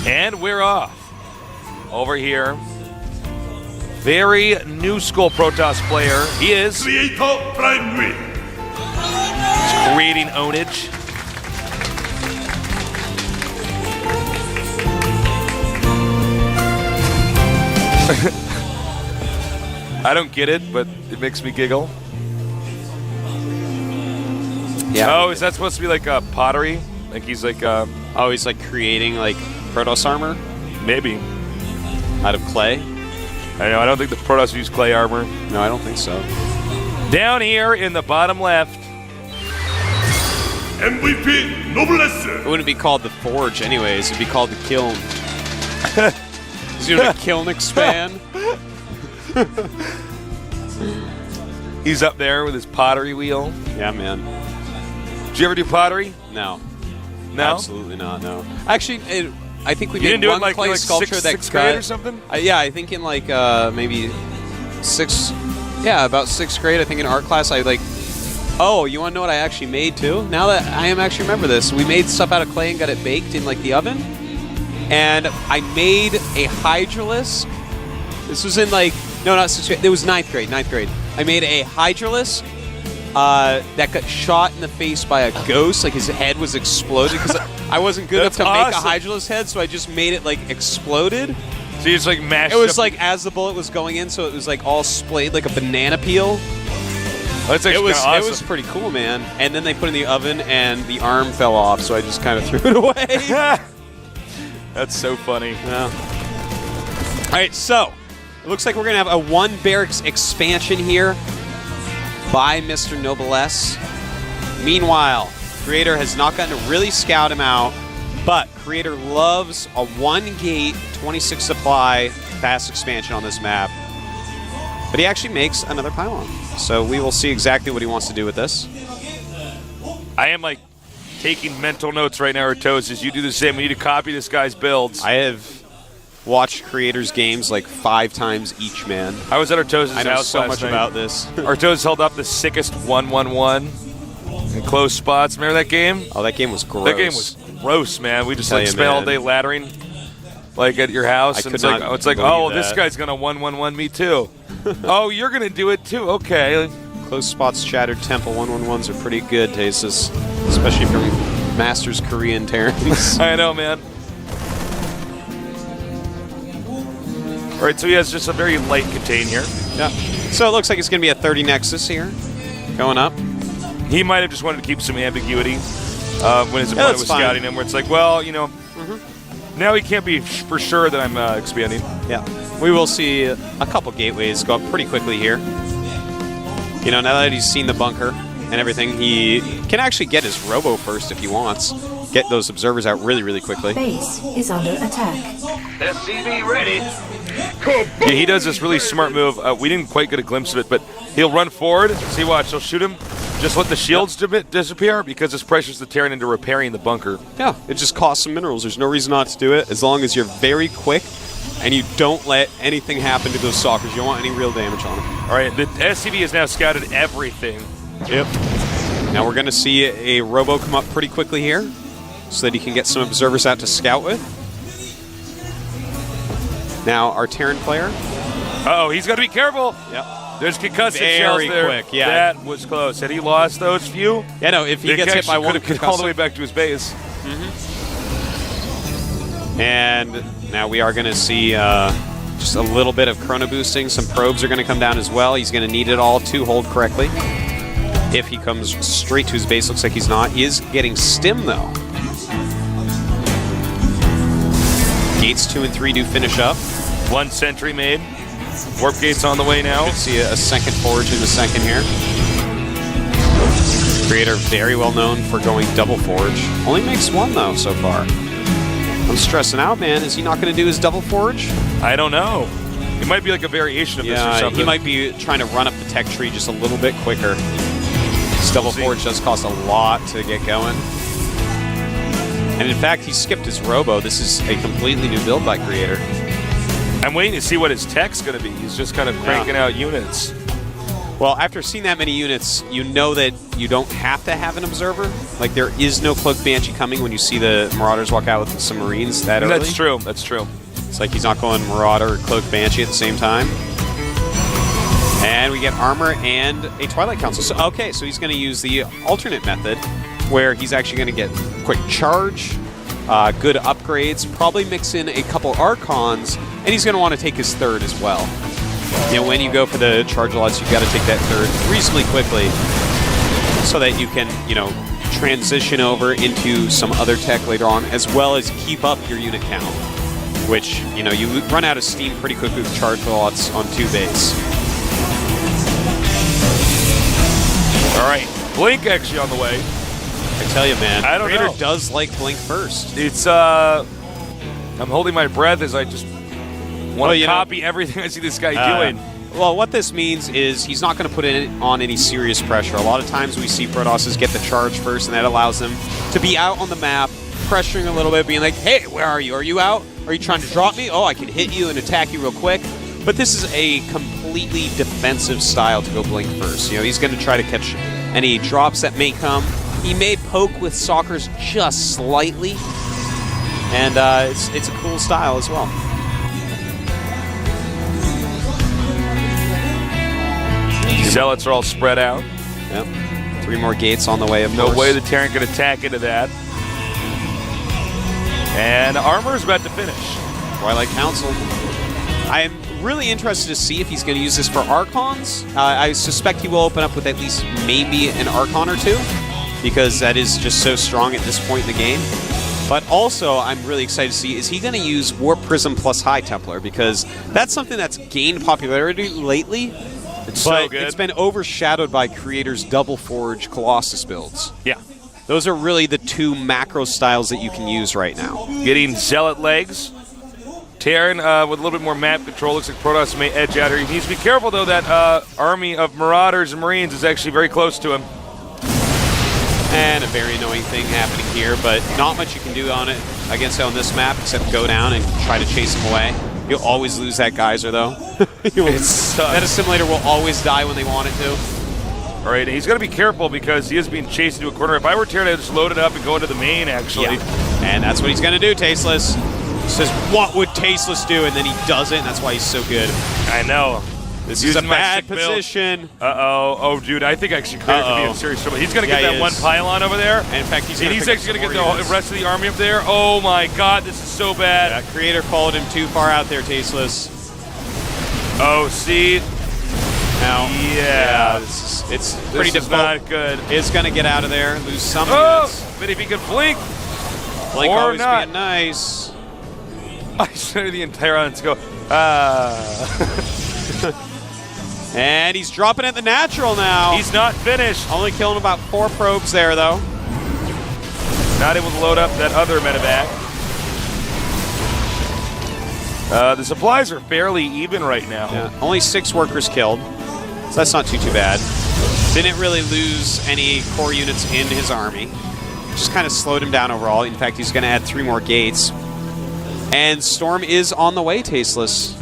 And we're off. Over here, very new school Protoss player. He is Creator Prime Win. creating ownage. I don't get it, but it makes me giggle. Yeah. Oh, is that supposed to be like a pottery? Like he's like Oh, he's like creating like Protoss armor maybe. out of clay? I know. I don't think the Protoss use clay armor. No, I don't think so. Down here in the bottom left, MVP Noblesse. It wouldn't be called the Forge anyways. It'd be called the Kiln. He's doing a Kiln expand. he's up there with his pottery wheel. Yeah, man. Did you ever do pottery? No. No. Absolutely not, no. Actually, I think we You made didn't do it one in like, clay sculpture sixth that grade got, or something? Yeah, I think in like maybe about 6th grade, I think in art class, I like, oh, you want to know what I actually made too? Now that I am actually remember this, we made stuff out of clay and got it baked in like the oven. And I made a Hydralisk. This was in like, no, not 6th grade. It was 9th grade. I made a Hydralisk that got shot in the face by a ghost. Like his head was exploded because I wasn't good enough to make a Hydralisk head, so I just made it like exploded. So you just like mashed It was up- like as the bullet was going in, so it was like all splayed like a banana peel. That's It actually was kinda awesome. it was pretty cool, man. And then they put it in the oven, and the arm fell off, so I just kind of threw it away. That's so funny. Yeah. All right, so it looks like we're gonna have a 1 barracks expansion here by Mr. Noblesse. Meanwhile, Creator has not gotten to really scout him out, but Creator loves a 1-gate, 26 supply fast expansion on this map. But he actually makes another pylon. So we will see exactly what he wants to do with this. I am like taking mental notes right now, Artosis, as you do the same. We need to copy this guy's builds. I have watched Creator's games like 5 times each, man. I was at Artosis' I know house so last much night. about this. Artosis held up the sickest 1-1-1 in close spots. Remember that game? Oh, that game was gross. That game was gross, man. We just Tell like you, spent all man. day laddering, like at your house. I and could it's like, not oh, it's like, believe oh, this that. guy's gonna 1-1-1 me too. Oh, you're gonna do it too. Okay. Close spots, Shattered Temple 1-1-1s are pretty good, Tasis. Especially from Masters Korean Terrans. I know, man. All right, so he has just a very light contain here. Yeah. So it looks like it's going to be a 30 Nexus here. Going up. He might have just wanted to keep some ambiguity when his opponent that's was fine. scouting him, where it's like, well, you know, now he can't be for sure that I'm expanding. Yeah. We will see a couple gateways go up pretty quickly here. You know, now that he's seen the bunker and everything, he can actually get his robo first if he wants. Get those observers out really, really quickly. Base is under attack. SCV ready. Yeah, he does this really smart move. We didn't quite get a glimpse of it, but he'll run forward. See, watch, he'll shoot him. Just let the shields disappear because this pressures the Terran into repairing the bunker. Yeah, it just costs some minerals. There's no reason not to do it as long as you're very quick and you don't let anything happen to those stalkers. You don't want any real damage on them. All right, the SCV has now scouted everything. Yep. Now we're going to see a robo come up pretty quickly here so that he can get some observers out to scout with. Now our Terran player. Uh-oh, he's got to be careful. Yep. There's concussive Very shells there. quick, yeah. That was close. Had he lost those few, Yeah, no, if he gets hit by one could have all the way concussive. back to his base. And now we are going to see just a little bit of chrono boosting. Some probes are going to come down as well. He's going to need it all to hold correctly. If he comes straight to his base, looks like he's not. He is getting stim, though. Gates 2 and 3 do finish up. 1 sentry made. Warp gate's on the way now. Should see a second forge in a second here. Creator very well known for going double forge. Only makes 1 though so far. I'm stressing out, man. Is he not going to do his double forge? I don't know. It might be like a variation of this or Yeah, something. he might be trying to run up the tech tree just a little bit quicker. This double see. forge does cost a lot to get going. And in fact, he skipped his robo. This is a completely new build by Creator. I'm waiting to see what his tech's going to be. He's just kind of cranking out units. Well, after seeing that many units, you know that you don't have to have an observer. Like, there is no Cloaked Banshee coming when you see the Marauders walk out with some Marines that early. That's true. That's true. It's like he's not going Marauder or Cloaked Banshee at the same time. And we get armor and a Twilight Council. So, okay, so he's going to use the alternate method where he's actually going to get quick charge, good upgrades, probably mix in a couple Archons, and he's going to want to take his third as well. You know, when you go for the charge lots, you've got to take that third reasonably quickly so that you can, you know, transition over into some other tech later on, as well as keep up your unit count, which, you know, you run out of steam pretty quickly with charge lots on 2 base. All right. Blink actually on the way. I tell you, man, I don't Creator know. does like Blink first. It's, I'm holding my breath as I just want to you know, copy everything I see this guy doing. Well, what this means is he's not going to put on any serious pressure. A lot of times we see Protosses get the charge first, and that allows them to be out on the map, pressuring a little bit, being like, hey, where are you? Are you out? Are you trying to drop me? Oh, I can hit you and attack you real quick. But this is a completely defensive style to go Blink first. You know, he's going to try to catch any drops that may come. He may poke with Stalkers just slightly, and it's a cool style as well. Zealots are all spread out. Yep. 3 more gates on the way, of No course. way the Terran can attack into that. And Armor's about to finish. Twilight Council. I am really interested to see if he's going to use this for Archons. I suspect he will open up with at least maybe an Archon or 2, because that is just so strong at this point in the game. But also, I'm really excited to see, is he going to use Warp Prism plus High Templar? Because that's something that's gained popularity lately. It's But so good. it's been overshadowed by Creator's Double Forge Colossus builds. Yeah. Those are really the 2 macro styles that you can use right now. Getting Zealot legs. Terran with a little bit more map control. Looks like Protoss may edge out here. He needs to be careful, though. That army of Marauders and Marines is actually very close to him. And a very annoying thing happening here, but not much you can do on it against it on this map except go down and try to chase him away. You'll always lose that geyser, though. It sucks. That assimilator will always die when they want it to. All right, and he's got to be careful because he is being chased into a corner. If I were Terran, I'd just load it up and go into the main, actually. Yeah. And that's what he's going to do, Tasteless. He says, what would Tasteless do? And then he does it, and that's why he's so good. I know. This Using is a my bad sick build. position. Uh-oh. Oh, dude, I think actually Creator could be in serious trouble. He's going to get Yeah, that he one is. pylon over there. And in fact, he's And going he's to actually going to get the rest of the army up there. Oh, my God, this is so bad. Yeah, Creator followed him too far out there, Tasteless. Oh, see? Now, Yeah. it's pretty This is difficult. not good. It's going to get out of there, lose some Oh, units. but if he can blink, Blink or always not. being nice. I started the entire audience go, And he's dropping at the natural now. He's not finished. Only killing about 4 probes there, though. Not able to load up that other medevac. The supplies are fairly even right now. Yeah, only 6 workers killed, so that's not too bad. Didn't really lose any core units in his army. Just kind of slowed him down overall. In fact, he's going to add 3 more gates. And Storm is on the way, Tasteless.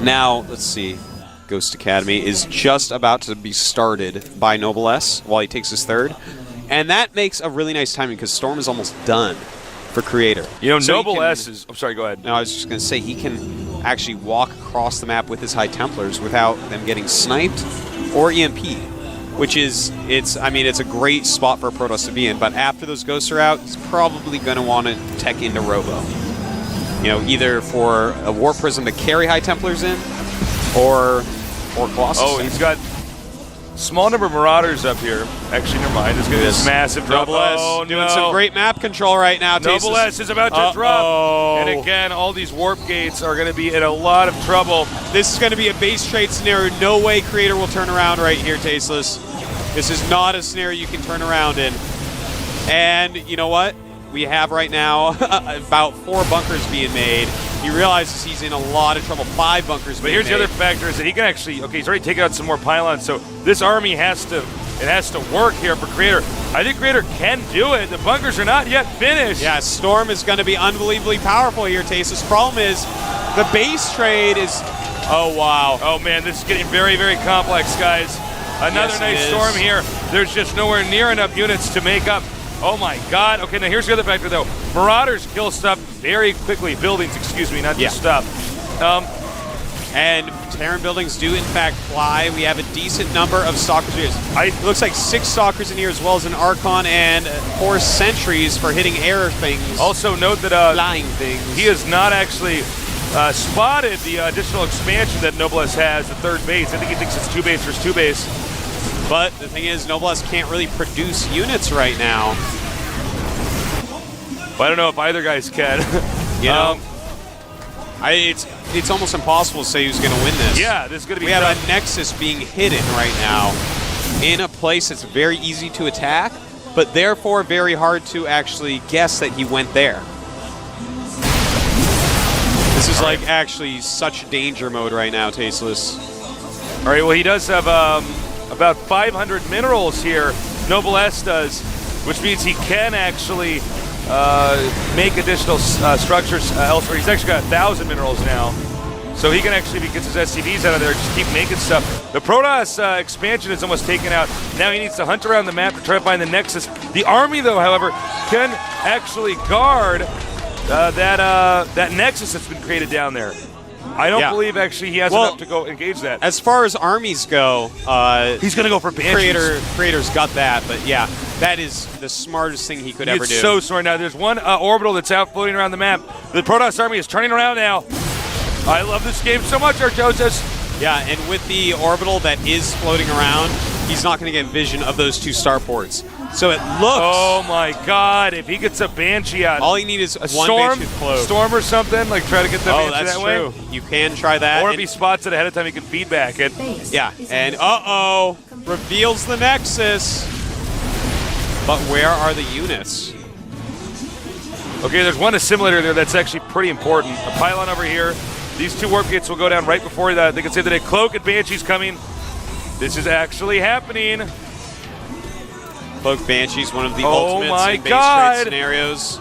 Now, let's see. Ghost Academy is just about to be started by Noblesse while he takes his third. And that makes a really nice timing because Storm is almost done for Creator. You know, So he Noble can- S is... I'm sorry, go ahead. No, I was just going to say he can actually walk across the map with his High Templars without them getting sniped or EMP'd, which is, it's a great spot for a Protoss to be in, but after those ghosts are out, he's probably going to want to tech into Robo. You know, either for a Warp Prism to carry High Templars in, or Colossus. Oh, he's got small number of Marauders up here. Actually, never mind. There's going to be this massive drop. Noble S Oh, doing no. some great map control right now. Noble Tasteless. S is about to drop. And again, all these warp gates are going to be in a lot of trouble. This is going to be a base trade scenario. No way Creator will turn around right here, Tasteless. This is not a scenario you can turn around in. And you know what? We have right now about 4 bunkers being made. He realizes he's in a lot of trouble. 5 bunkers But being here's made. the other factor is that he can actually, okay, he's already taken out some more pylons, so this army has to work here for Creator. I think Creator can do it. The bunkers are not yet finished. Yeah, Storm is going to be unbelievably powerful here, Tasteless. Problem is, the base trade is Oh, wow. Oh man, this is getting very, very complex, guys. Another Yes, it nice is. storm here. There's just nowhere near enough units to make up. Oh my god. Okay, now here's the other factor though. Marauders kill stuff very quickly. Buildings, excuse me, not just stuff. And Terran buildings do in fact fly. We have a decent number of Stalkers here. It looks like 6 Stalkers in here, as well as an Archon and 4 Sentries for hitting air things. Also note that flying things. he has not actually spotted the additional expansion that Noblesse has, the 3rd base. I think he thinks it's 2 base versus 2 base. But the thing is, Noblesse can't really produce units right now. Well, I don't know if either guys can. You know, it's almost impossible to say who's going to win this. Yeah, this is going to be We have tough. a Nexus being hidden right now in a place that's very easy to attack, but therefore very hard to actually guess that he went there. This is like actually such danger mode right now, Tasteless. All right, well, he does have about 500 minerals here. Noblesse does, which means he can actually make additional structures elsewhere. He's actually got 1,000 minerals now. So he can actually, if he gets his SCVs out of there, just keep making stuff. The Protoss expansion is almost taken out. Now he needs to hunt around the map to try to find the Nexus. The army, though, however, can actually guard that Nexus that's been created down there. I don't believe actually he has enough to go engage that. As far as armies go, he's going to go for Banshees. Creator's got that, but yeah, that is the smartest thing he could ever do. It's so smart. Now, there's one orbital that's out floating around the map. The Protoss army is turning around now. I love this game so much, Artosis. Yeah, and with the orbital that is floating around, he's not going to get vision of those 2 starports. So it looks... Oh my god, if he gets a Banshee out. All you need is a one storm, Banshee cloak. storm or something, like try to get the Banshee that's that true. way. You can try that. Or if he spots it ahead of time, he can feedback it. Base Yeah, is and under reveals the Nexus. But where are the units? Okay, there's one assimilator there that's actually pretty important. A pylon over here. These 2 warp gates will go down right before that. They can say that a Cloak and Banshee's coming. This is actually happening. Cloak Banshee's one of the Oh ultimates my in base God. trade scenarios.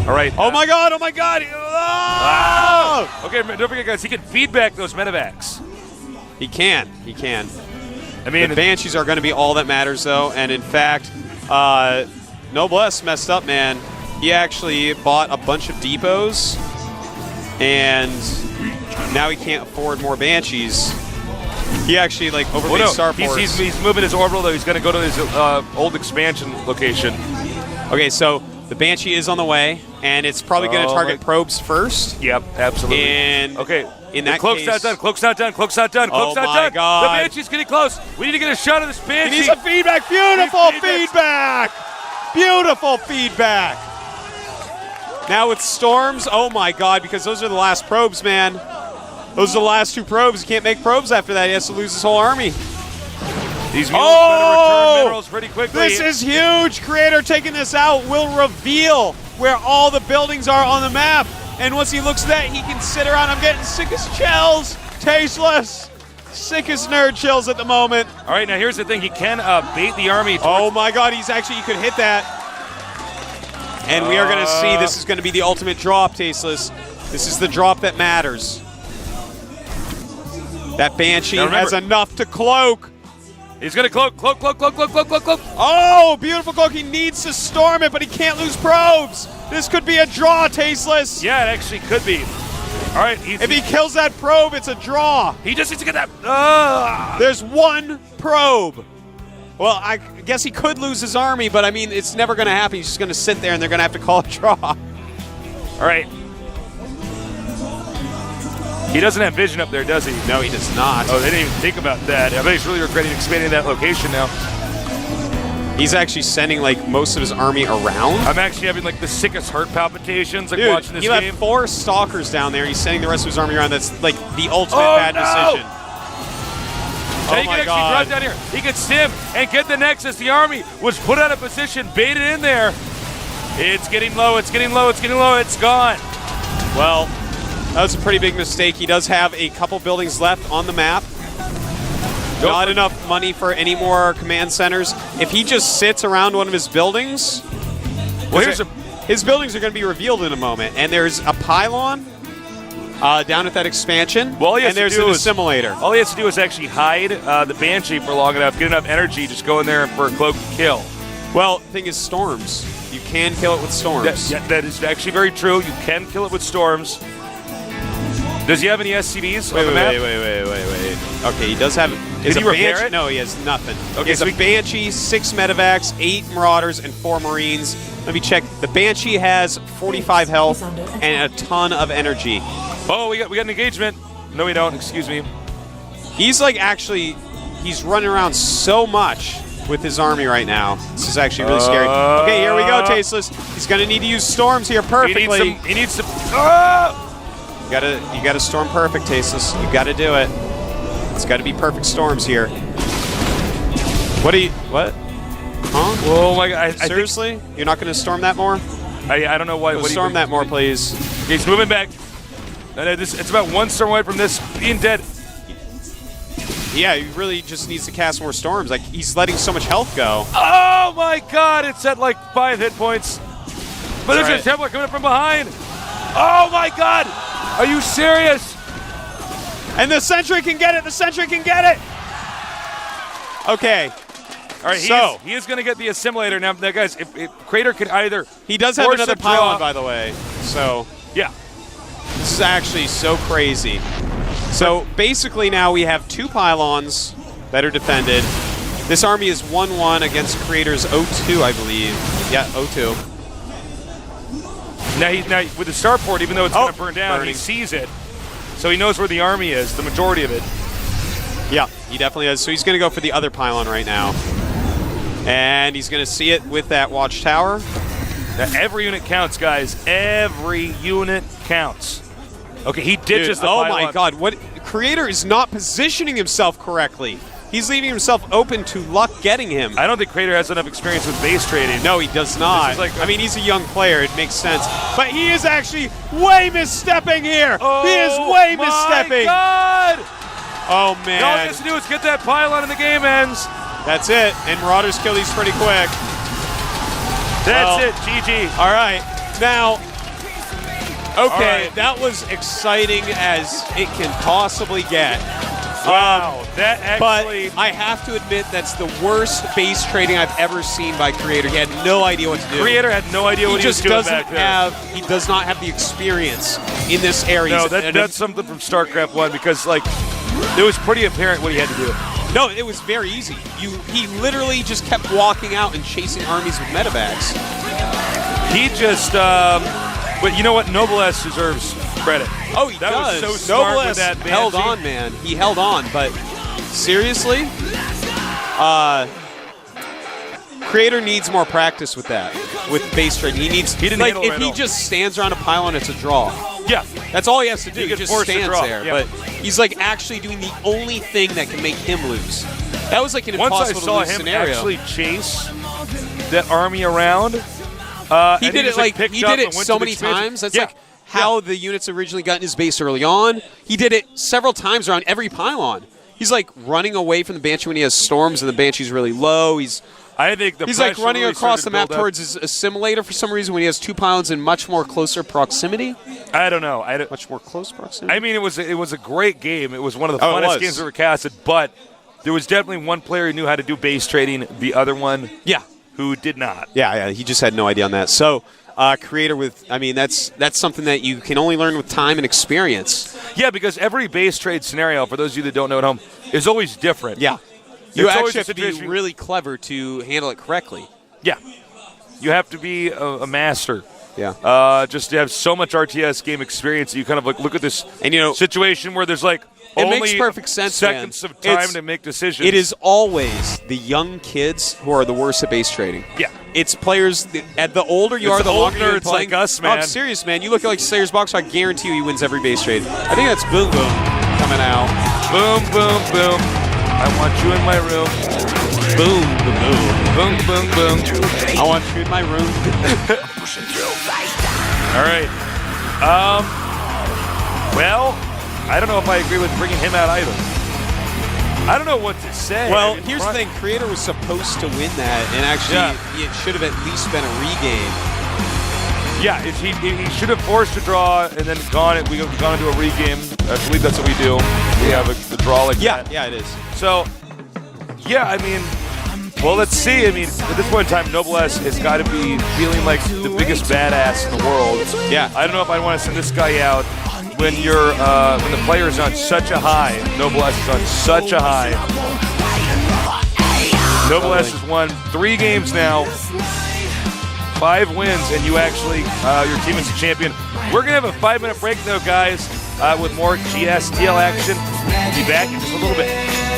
All right. Oh my god, oh my god! Oh! Okay, don't forget, guys, he can feedback those medevacs. He can. I mean, The Banshees are going to be all that matters, though, and in fact, Noblesse messed up, man. He actually bought a bunch of depots, and now he can't afford more Banshees. He actually, like, overlaid starports. He's moving his orbital, though. He's going to go to his old expansion location. Okay, so the Banshee is on the way, and it's probably going to target probes first. Yep, absolutely. And okay, in the that cloak's case, not done. Cloak's not done. Cloak's not done. Cloak's Oh not my done. God. The Banshee's getting close. We need to get a shot of this Banshee. he needs some feedback. Beautiful He needs feedback. Beautiful feedback. Now with storms, oh my god, because those are the last probes, man. Those are the last 2 probes. He can't make probes after that. He has to lose his whole army. These mules better return minerals pretty quickly. This is huge. Creator taking this out will reveal where all the buildings are on the map. And once he looks at that, he can sit around. I'm getting sick as chills. Tasteless. Sick as nerd chills at the moment. All right, now here's the thing. He can bait the army. Oh my god, he could hit that. And we are going to see this is going to be the ultimate drop, Tasteless. This is the drop that matters. That Banshee Now remember- has enough to cloak. He's going to cloak. Oh, beautiful cloak. He needs to storm it, but he can't lose probes. This could be a draw, Tasteless. Yeah, it actually could be. All right. If he kills that probe, it's a draw. he just needs to get that. There's 1 probe. Well, I guess he could lose his army, but I mean, it's never going to happen. He's just going to sit there, and they're going to have to call a draw. All right. He doesn't have vision up there, does he? No, he does not. Oh, they didn't even think about that. I bet he's really regretting expanding that location now. He's actually sending like most of his army around. I'm actually having like the sickest heart palpitations like Dude, watching this he game. left 4 stalkers down there. He's sending the rest of his army around. That's like the ultimate bad decision. Now Oh he can my actually God. drive down here. He can stim and get the Nexus. The army was put out of position, baited in there. It's getting low. It's getting low. It's getting low. It's gone. Well, that was a pretty big mistake. He does have a couple buildings left on the map. Not enough money for any more command centers. If he just sits around one of his buildings, Well, here's his buildings are going to be revealed in a moment. And there's a pylon Down at that expansion. Well, all he has and to there's do an is- assimilator. All he has to do is actually hide the Banshee for long enough, get enough energy, just go in there for a cloak and kill. Well, the thing is storms. You can kill it with storms. That is actually very true. You can kill it with storms. Does he have any SCVs on the map? Wait. Okay, he does have. Is he a repair Banshee? it? No, he has nothing. Okay, he has so a we- Banshee, 6 medevacs, 8 Marauders, and 4 Marines. Let me check. The Banshee has 45 health and a ton of energy. Oh, we got an engagement. No, we don't. Excuse me. He's like actually, he's running around so much with his army right now. This is actually really scary. Okay, here we go, Tasteless. He's gonna need to use storms here perfectly. He needs some. You gotta storm perfect, Tasteless. You gotta do it. It's gotta be perfect storms here. What? Huh? Oh my God! Seriously? You're not gonna storm that more? I don't know why. Go storm that more, please. Okay, he's moving back. It's about one storm away from this being dead. Yeah, he really just needs to cast more storms. Like, he's letting so much health go. Oh my God! It's at like 5 hit points. But there's Right. a Templar coming up from behind. Oh my God! Are you serious? And the Sentry can get it! The Sentry can get it! Okay. All right, So- he is going to get the assimilator now. Now, guys, if Crater can either He does have force another a draw- pylon, by the way. So, Yeah. this is actually so crazy. So, basically now we have 2 pylons that are defended. This army is 1-1 against Creator's O2, I believe. Yeah, O2. Now with the starport, even though it's going to burn down, burning. he sees it, so he knows where the army is, the majority of it. Yeah, he definitely does. So he's going to go for the other pylon right now. And he's going to see it with that watchtower. Now, every unit counts, guys. Every unit counts. Okay, he Dude, ditches the oh pylon. my God! What Creator is not positioning himself correctly. He's leaving himself open to luck getting him. I don't think Crater has enough experience with base trading. No, he does not. This is like I mean, he's a young player. It makes sense. But he is actually way misstepping here. He is way misstepping. Oh my God! Oh, All he man. has to do is get that pylon and the game ends. That's it. And Marauders kill these pretty quick. That's Well, it, GG. All right. Now, okay, right. that was exciting as it can possibly get. Wow, that But actually... I have to admit that's the worst base trading I've ever seen by Creator. He had no idea what to do. Creator had no idea He what he was just doing doesn't back there. have. He does not have the experience in this area. No, He's- that's something from StarCraft 1 because, like, it was pretty apparent what he had to do. No, it was very easy. He literally just kept walking out and chasing armies with medevacs. He just, but you know what? Noblesse deserves credit. Oh, he That does. was so smart with Noblesse that held Banshee. on, man. He held on, but seriously, Creator needs more practice with that, with base trading. He needs. He didn't like handle it if right he all. just stands around a pylon, it's a draw. Yeah. That's all he has to do. He He can just force a stands draw, there. yeah. But he's like actually doing the only thing that can make him lose. That was like an Once I impossible saw to lose him scenario. actually chase that army around, He and did it just, like picked he up did it and went so to the many expansion. times. That's Yeah. like how the units originally got in his base early on. He did it several times around every pylon. He's like running away from the Banshee when he has storms and the Banshee's really low. He's I think like running really across started the to map build up. towards his assimilator for some reason when he has 2 pylons in much more closer proximity. I don't know. Much more close proximity. I mean, it was a great game. It was one of the Oh, it funnest was. games ever casted. But there was definitely one player who knew how to do base trading. The other one, yeah. who did not. Yeah, he just had no idea on that. So, Creator with, I mean, that's something that you can only learn with time and experience. Yeah, because every base trade scenario, for those of you that don't know at home, is always different. Yeah. You It's always actually a have to be situation- really clever to handle it correctly. Yeah. You have to be a master. Yeah. Just to have so much RTS game experience, you kind of like look at this And, you know, situation where there's like it only makes perfect sense, seconds man. of time It's- to make decisions. It is always the young kids who are the worst at base trading. Yeah. It's players, the older you It's are, the old longer you're nerds playing. like us, Oh, man. I'm serious, man. You look at like Slayer's Box, I guarantee you he wins every base trade. I think that's Boom Boom coming out. boom, boom, boom. I want you in my room. Boom, boom, boom. Boom, boom, boom. I want you in my room. All right. Well, I don't know if I agree with bringing him out either. I don't know what to say. Well, I mean, here's the front- thing. Creator was supposed to win that, and actually Yeah. it should have at least been a regame. Yeah, he should have forced a draw and then gone. We've gone into a regame. I believe that's what we do. We have the draw like that. Yeah, it is. So, yeah, I mean, well, let's see. I mean, at this point in time, Noblesse has got to be feeling like the biggest badass in the world. Yeah. I don't know if I want to send this guy out when you're when the player's on such a high. Noblesse is on such a high. Noblesse has won 3 games now, 5 wins, and you actually your team is a champion. We're gonna have a 5-minute break though, guys, with more GSTL action. We'll be back in just a little bit.